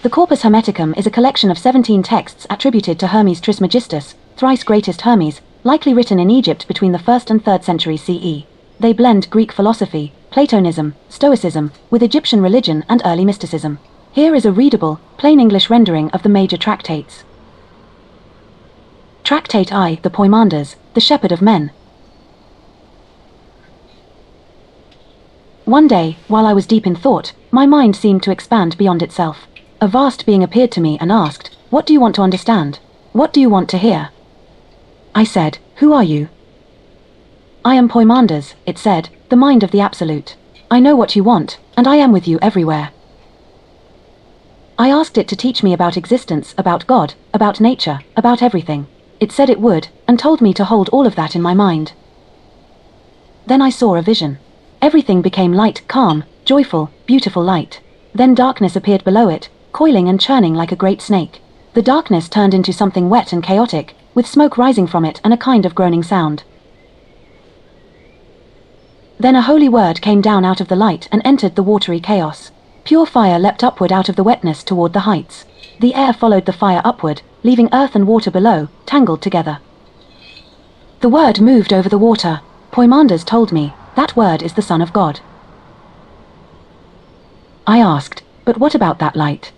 The Corpus Hermeticum is a collection of 17 texts attributed to Hermes Trismegistus, thrice greatest Hermes, likely written in Egypt between the 1st and 3rd century CE. They blend Greek philosophy, Platonism, Stoicism, with Egyptian religion and early mysticism. Here is a readable, plain English rendering of the major tractates. Tractate I, the Poimandres, the Shepherd of Men. One day, while I was deep in thought, my mind seemed to expand beyond itself. A vast being appeared to me and asked, "What do you want to understand? What do you want to hear?" I said, "Who are you?" "I am Poimandres," it said, "the mind of the Absolute. I know what you want, and I am with you everywhere." I asked it to teach me about existence, about God, about nature, about everything. It said it would, and told me to hold all of that in my mind. Then I saw a vision. Everything became light, calm, joyful, beautiful light. Then darkness appeared below it, coiling and churning like a great snake. The darkness turned into something wet and chaotic, with smoke rising from it and a kind of groaning sound. Then a holy word came down out of the light and entered the watery chaos. Pure fire leapt upward out of the wetness toward the heights. The air followed the fire upward, leaving earth and water below, tangled together. The word moved over the water. Poimandres told me, that word is the Son of God. I asked, "But what about that light?"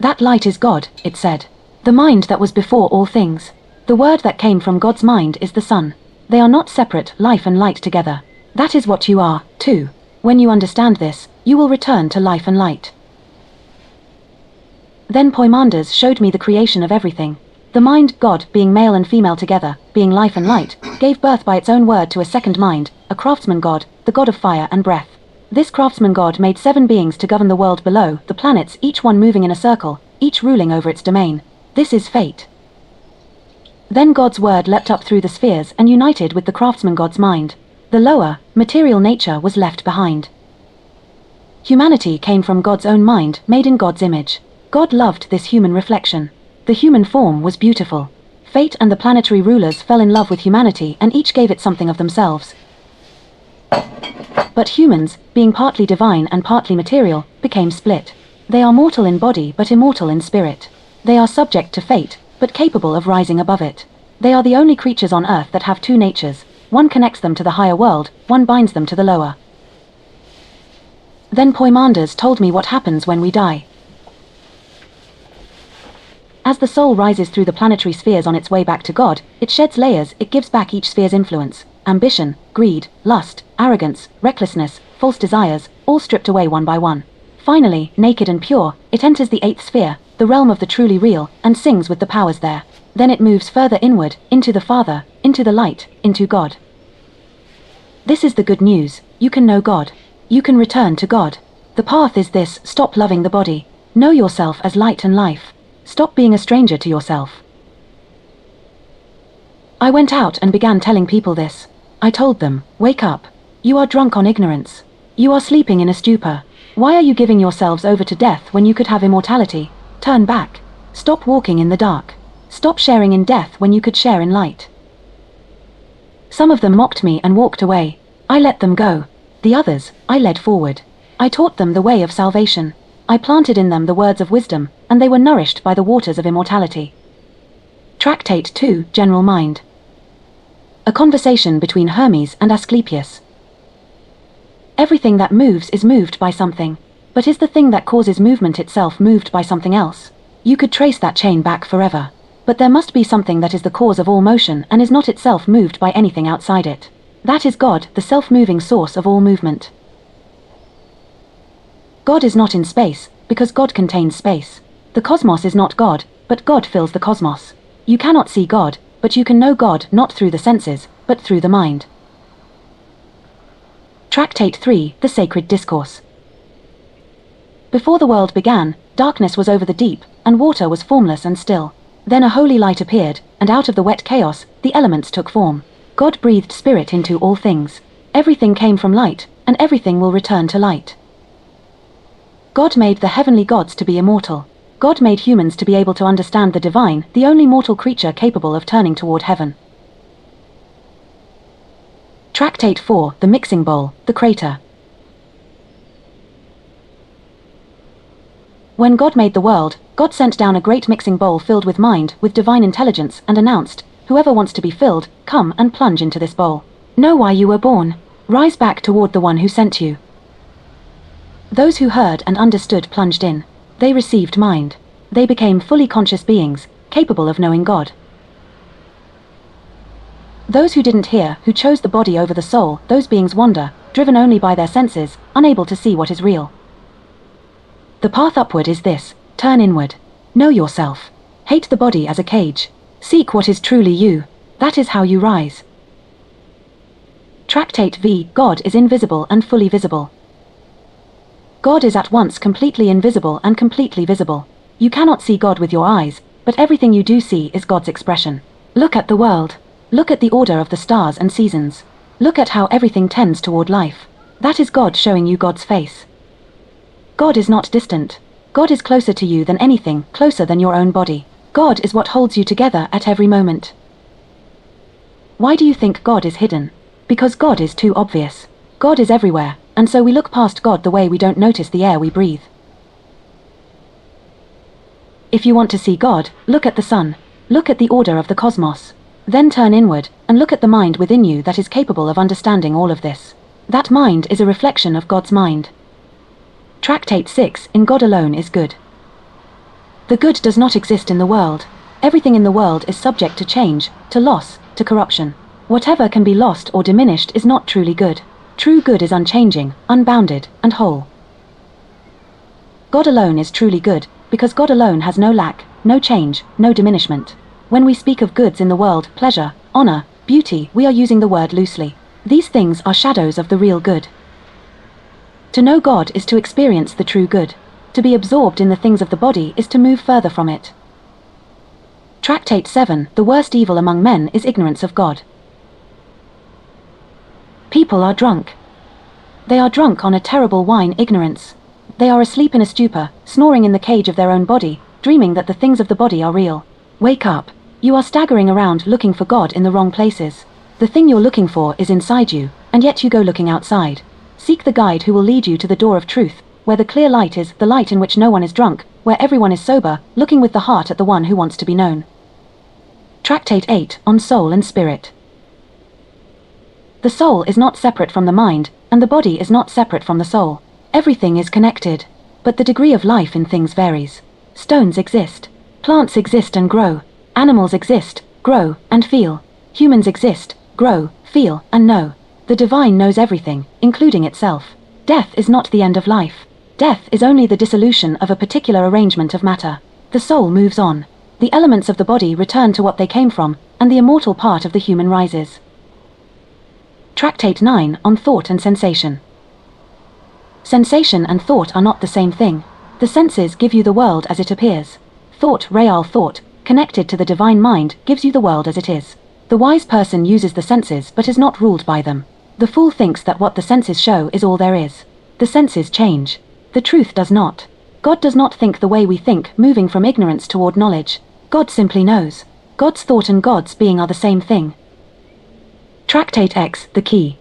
"That light is God," it said. "The mind that was before all things. The word that came from God's mind is the Son. They are not separate, life and light together. That is what you are, too. When you understand this, you will return to life and light." Then Poimandres showed me the creation of everything. The mind, God, being male and female together, being life and light, gave birth by its own word to a second mind, a craftsman God, the God of fire and breath. This craftsman God made 7 beings to govern the world below, the planets, each one moving in a circle, each ruling over its domain. This is fate. Then God's word leapt up through the spheres and united with the craftsman God's mind. The lower, material nature was left behind. Humanity came from God's own mind, made in God's image. God loved this human reflection. The human form was beautiful. Fate and the planetary rulers fell in love with humanity and each gave it something of themselves. But humans, being partly divine and partly material, became split. They are mortal in body but immortal in spirit. They are subject to fate, but capable of rising above it. They are the only creatures on earth that have 2 natures. One connects them to the higher world, one binds them to the lower. Then Poimandres told me what happens when we die. As the soul rises through the planetary spheres on its way back to God, it sheds layers, it gives back each sphere's influence. Ambition, greed, lust, arrogance, recklessness, false desires, all stripped away one by one. Finally, naked and pure, it enters the 8th sphere, the realm of the truly real, and sings with the powers there. Then it moves further inward, into the Father, into the light, into God. This is the good news. You can know God. You can return to God. The path is this: stop loving the body. Know yourself as light and life. Stop being a stranger to yourself. I went out and began telling people this. I told them, wake up. You are drunk on ignorance. You are sleeping in a stupor. Why are you giving yourselves over to death when you could have immortality? Turn back. Stop walking in the dark. Stop sharing in death when you could share in light. Some of them mocked me and walked away. I let them go. The others, I led forward. I taught them the way of salvation. I planted in them the words of wisdom, and they were nourished by the waters of immortality. Tractate 2, General Mind. A conversation between Hermes and Asclepius. Everything that moves is moved by something. But is the thing that causes movement itself moved by something else? You could trace that chain back forever. But there must be something that is the cause of all motion and is not itself moved by anything outside it. That is God, the self-moving source of all movement. God is not in space, because God contains space. The cosmos is not God, but God fills the cosmos. You cannot see God, but you can know God not through the senses, but through the mind. Tractate 3, the Sacred Discourse. Before the world began, darkness was over the deep, and water was formless and still. Then a holy light appeared, and out of the wet chaos, the elements took form. God breathed spirit into all things. Everything came from light, and everything will return to light. God made the heavenly gods to be immortal. God made humans to be able to understand the divine, the only mortal creature capable of turning toward heaven. Tractate 4, the Mixing Bowl, the Crater. When God made the world, God sent down a great mixing bowl filled with mind, with divine intelligence, and announced, "Whoever wants to be filled, come and plunge into this bowl. Know why you were born. Rise back toward the one who sent you." Those who heard and understood plunged in. They received mind. They became fully conscious beings, capable of knowing God. Those who didn't hear, who chose the body over the soul, those beings wander, driven only by their senses, unable to see what is real. The path upward is this: turn inward. Know yourself. Hate the body as a cage. Seek what is truly you. That is how you rise. Tractate V. God is invisible and fully visible. God is at once completely invisible and completely visible. You cannot see God with your eyes, but everything you do see is God's expression. Look at the world. Look at the order of the stars and seasons. Look at how everything tends toward life. That is God showing you God's face. God is not distant. God is closer to you than anything, closer than your own body. God is what holds you together at every moment. Why do you think God is hidden? Because God is too obvious. God is everywhere, and so we look past God the way we don't notice the air we breathe. If you want to see God, look at the sun. Look at the order of the cosmos. Then turn inward, and look at the mind within you that is capable of understanding all of this. That mind is a reflection of God's mind. Tractate 6. In God alone is good. The good does not exist in the world. Everything in the world is subject to change, to loss, to corruption. Whatever can be lost or diminished is not truly good. True good is unchanging, unbounded, and whole. God alone is truly good, because God alone has no lack, no change, no diminishment. When we speak of goods in the world, pleasure, honor, beauty, we are using the word loosely. These things are shadows of the real good. To know God is to experience the true good. To be absorbed in the things of the body is to move further from it. Tractate 7. The worst evil among men is ignorance of God. People are drunk. They are drunk on a terrible wine, ignorance. They are asleep in a stupor, snoring in the cage of their own body, dreaming that the things of the body are real. Wake up. You are staggering around looking for God in the wrong places. The thing you're looking for is inside you, and yet you go looking outside. Seek the guide who will lead you to the door of truth, where the clear light is, the light in which no one is drunk, where everyone is sober, looking with the heart at the one who wants to be known. Tractate 8. On soul and spirit. The soul is not separate from the mind, and the body is not separate from the soul. Everything is connected, but the degree of life in things varies. Stones exist. Plants exist and grow. Animals exist, grow, and feel. Humans exist, grow, feel, and know. The divine knows everything, including itself. Death is not the end of life. Death is only the dissolution of a particular arrangement of matter. The soul moves on. The elements of the body return to what they came from, and the immortal part of the human rises. Tractate 9. On thought and sensation. Sensation and thought are not the same thing. The senses give you the world as it appears. Thought, real thought, connected to the divine mind, gives you the world as it is. The wise person uses the senses but is not ruled by them. The fool thinks that what the senses show is all there is. The senses change. The truth does not. God does not think the way we think, moving from ignorance toward knowledge. God simply knows. God's thought and God's being are the same thing. Tractate X. The key.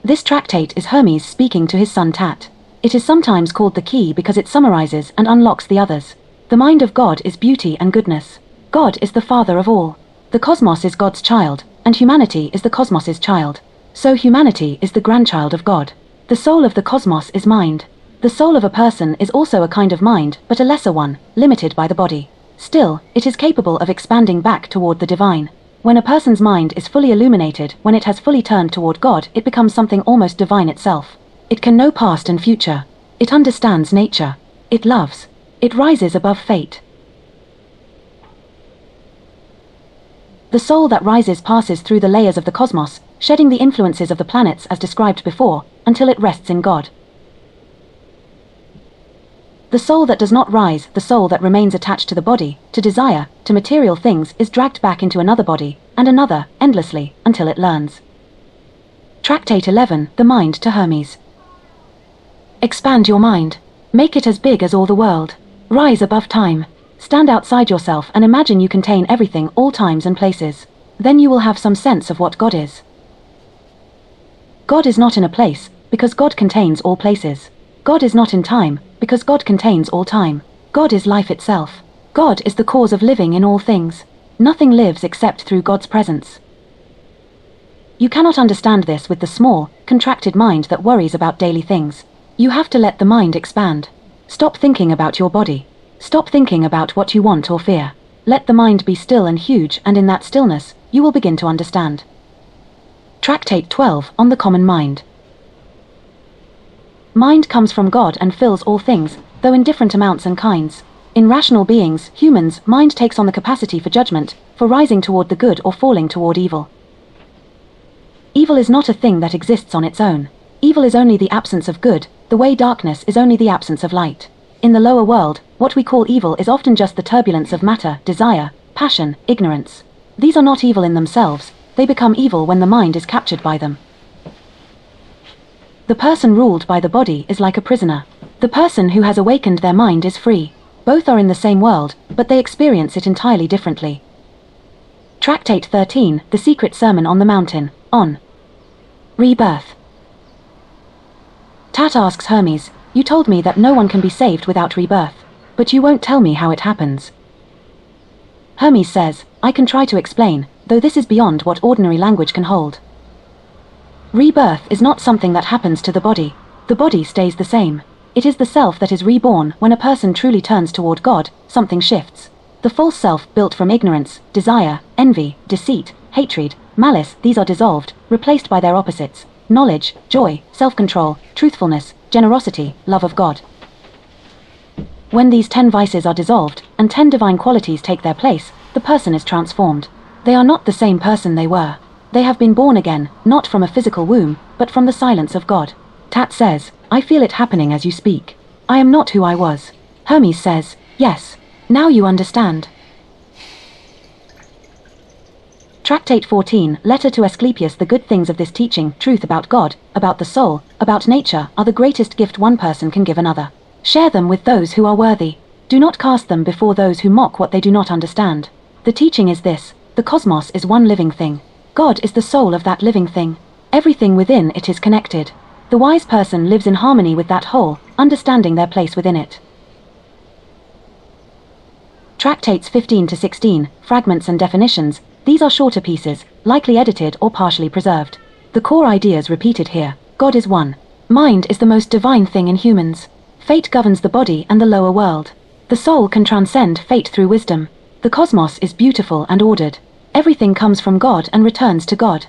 This tractate is Hermes speaking to his son Tat. It is sometimes called the key because it summarizes and unlocks the others. The mind of God is beauty and goodness. God is the father of all. The cosmos is God's child, and humanity is the cosmos's child. So humanity is the grandchild of God. The soul of the cosmos is mind. The soul of a person is also a kind of mind, but a lesser one, limited by the body. Still, it is capable of expanding back toward the divine. When a person's mind is fully illuminated, when it has fully turned toward God, it becomes something almost divine itself. It can know past and future. It understands nature. It loves. It rises above fate. The soul that rises passes through the layers of the cosmos, shedding the influences of the planets as described before, until it rests in God. The soul that does not rise, the soul that remains attached to the body, to desire, to material things, is dragged back into another body, and another, endlessly, until it learns. Tractate 11. The mind to Hermes. Expand your mind. Make it as big as all the world. Rise above time. Stand outside yourself and imagine you contain everything, all times and places. Then you will have some sense of what God is. God is not in a place, because God contains all places. God is not in time, because God contains all time. God is life itself. God is the cause of living in all things. Nothing lives except through God's presence. You cannot understand this with the small, contracted mind that worries about daily things. You have to let the mind expand. Stop thinking about your body. Stop thinking about what you want or fear. Let the mind be still and huge, and in that stillness, you will begin to understand. Tractate 12 on the Common Mind. Mind comes from God and fills all things, though in different amounts and kinds. In rational beings, humans, mind takes on the capacity for judgment, for rising toward the good or falling toward evil. Evil is not a thing that exists on its own. Evil is only the absence of good, the way darkness is only the absence of light. In the lower world, what we call evil is often just the turbulence of matter, desire, passion, ignorance. These are not evil in themselves, they become evil when the mind is captured by them. The person ruled by the body is like a prisoner. The person who has awakened their mind is free. Both are in the same world, but they experience it entirely differently. Tractate 13, The Secret Sermon on the Mountain, on Rebirth. Tat asks Hermes, "You told me that no one can be saved without rebirth, but you won't tell me how it happens." Hermes says, "I can try to explain, though this is beyond what ordinary language can hold. Rebirth is not something that happens to the body. The body stays the same. It is the self that is reborn. When a person truly turns toward God, something shifts. The false self built from ignorance, desire, envy, deceit, hatred, malice, these are dissolved, replaced by their opposites: knowledge, joy, self-control, truthfulness, generosity, love of God. When these 10 vices are dissolved, and 10 divine qualities take their place, the person is transformed. They are not the same person they were. They have been born again, not from a physical womb, but from the silence of God." Tat says, "I feel it happening as you speak. I am not who I was." Hermes says, "Yes, now you understand." Tractate 14, Letter to Asclepius. The good things of this teaching, truth about God, about the soul, about nature, are the greatest gift one person can give another. Share them with those who are worthy. Do not cast them before those who mock what they do not understand. The teaching is this: the cosmos is one living thing. God is the soul of that living thing. Everything within it is connected. The wise person lives in harmony with that whole, understanding their place within it. Tractates 15 to 16, Fragments and Definitions. These are shorter pieces, likely edited or partially preserved. The core ideas repeated here. God is one. Mind is the most divine thing in humans. Fate governs the body and the lower world. The soul can transcend fate through wisdom. The cosmos is beautiful and ordered. Everything comes from God and returns to God.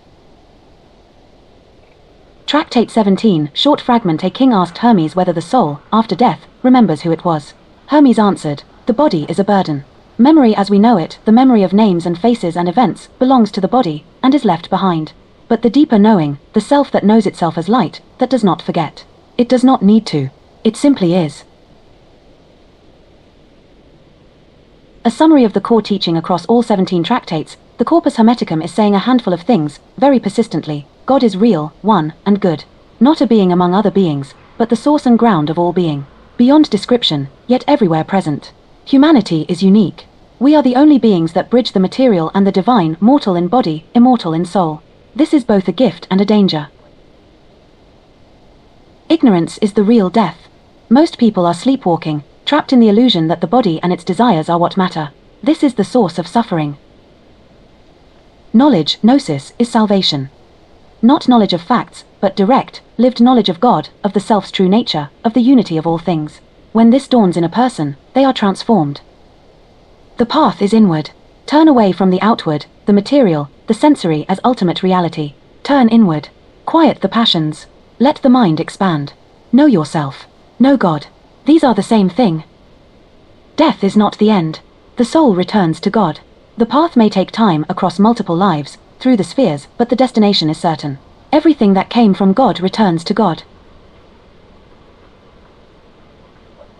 Tractate 17, short fragment. A king asked Hermes whether the soul, after death, remembers who it was. Hermes answered, "The body is a burden. Memory as we know it, the memory of names and faces and events, belongs to the body, and is left behind. But the deeper knowing, the self that knows itself as light, that does not forget. It does not need to. It simply is." A summary of the core teaching across all 17 tractates. The Corpus Hermeticum is saying a handful of things, very persistently. God is real, one, and good. Not a being among other beings, but the source and ground of all being. Beyond description, yet everywhere present. Humanity is unique. We are the only beings that bridge the material and the divine, mortal in body, immortal in soul. This is both a gift and a danger. Ignorance is the real death. Most people are sleepwalking, trapped in the illusion that the body and its desires are what matter. This is the source of suffering. Knowledge, gnosis, is salvation. Not knowledge of facts, but direct, lived knowledge of God, of the self's true nature, of the unity of all things. When this dawns in a person, they are transformed. The path is inward. Turn away from the outward, the material, the sensory as ultimate reality. Turn inward. Quiet the passions. Let the mind expand. Know yourself. Know God. These are the same thing. Death is not the end. The soul returns to God. The path may take time across multiple lives, through the spheres, but the destination is certain. Everything that came from God returns to God.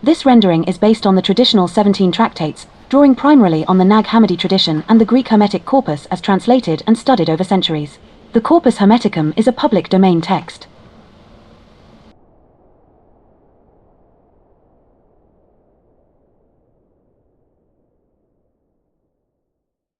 This rendering is based on the traditional 17 tractates, drawing primarily on the Nag Hammadi tradition and the Greek Hermetic corpus as translated and studied over centuries. The Corpus Hermeticum is a public domain text.